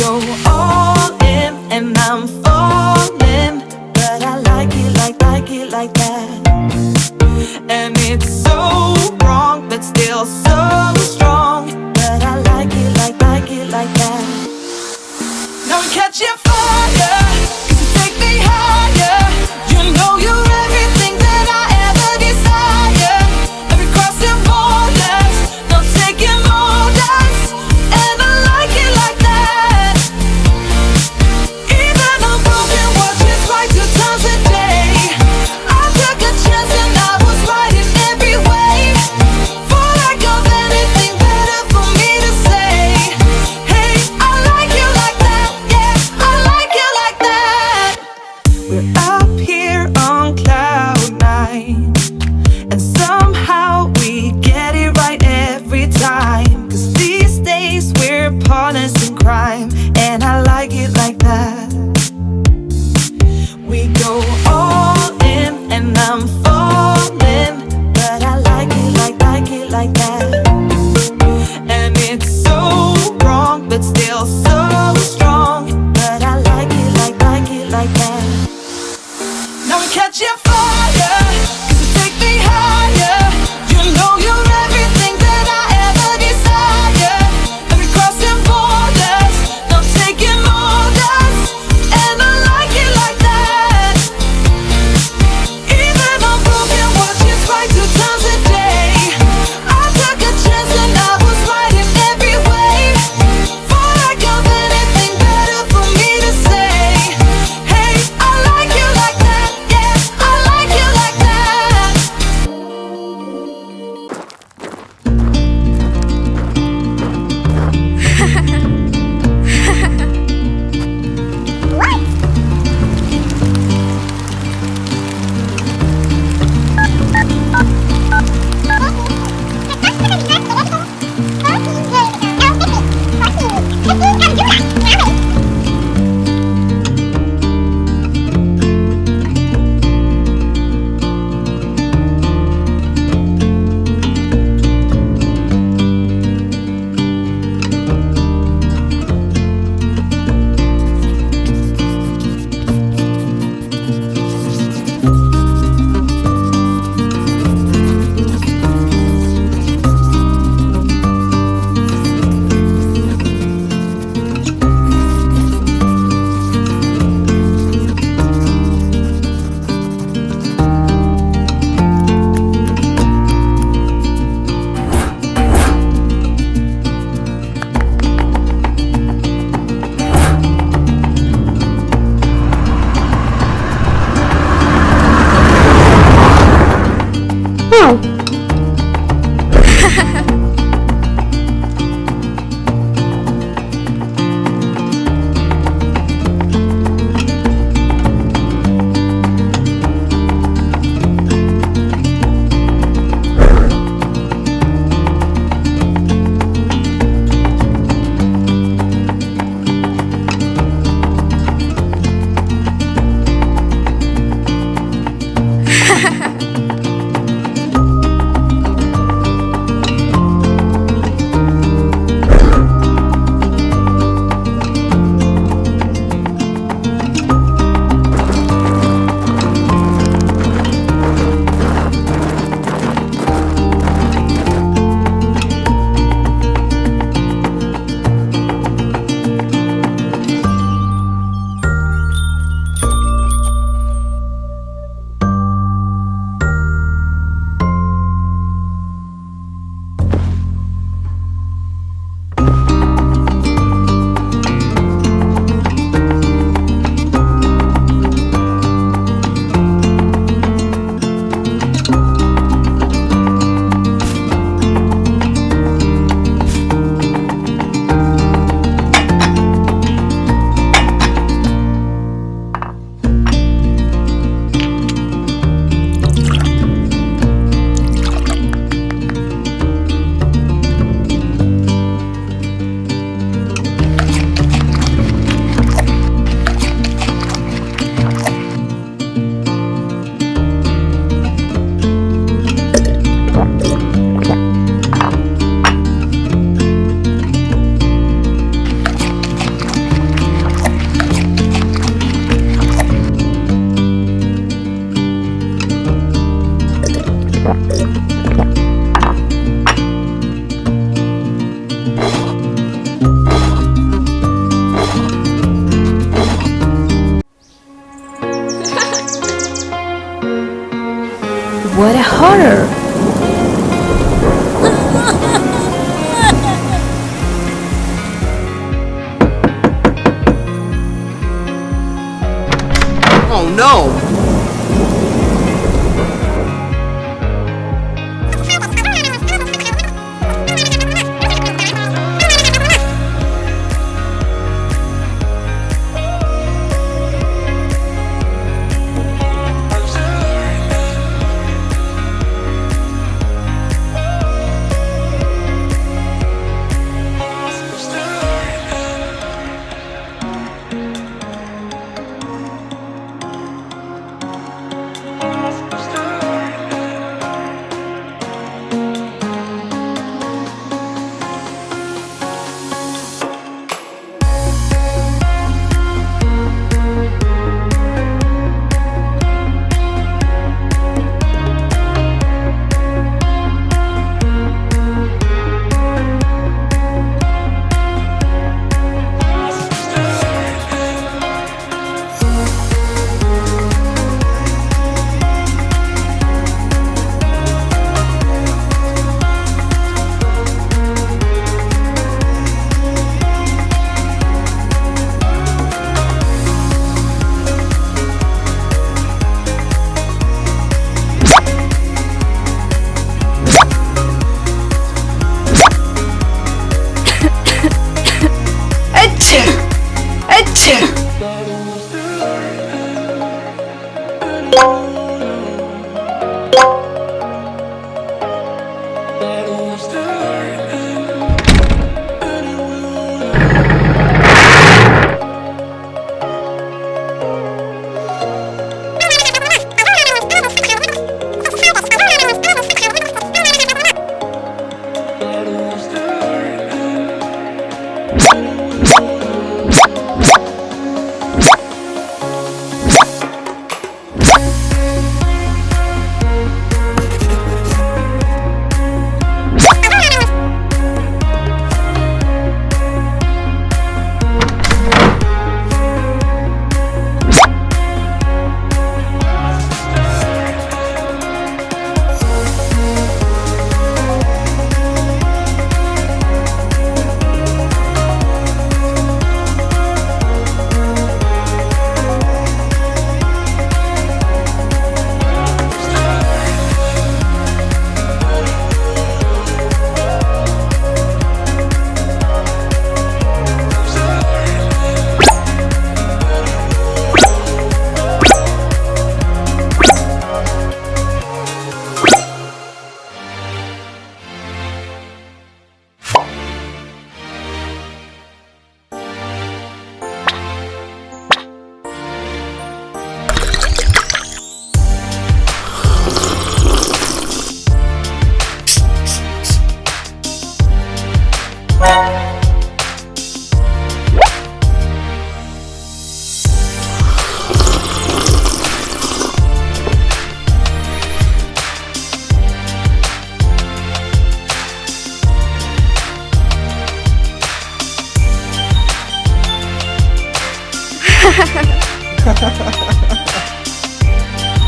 go all in and I'm falling, but I like it like that. And it's so wrong, but still so strong, but I like it like that. Now I'm catching fire, 'cause you take me higher. You know you're everything that I ever desire. Every crossing borders, no taking orders, and I like it like that. Even a broken watch is right 2 times a day. I took a chance and I was right in every way. For lack of anything better for me to say, hey, I like you like that, yeah, I like you like that. We're up here on cloud 9, and somehow we get it right every time. 'Cause these days we're partners in crime, and I like it like that. We go all in and I'm falling, but I like it like that. And it's so wrong, but still so strong, but I like it like that. Now I'm catching fire, 'cause you take me higher. You know you're everything that I ever desire. Every crossing borders, no taking orders, and I like it like that. Even a broken watch is right 2 times a day. I took a chance and I was right in every water. Oh no!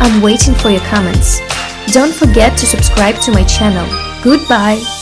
I'm waiting for your comments. Don't forget to subscribe to my channel. Goodbye.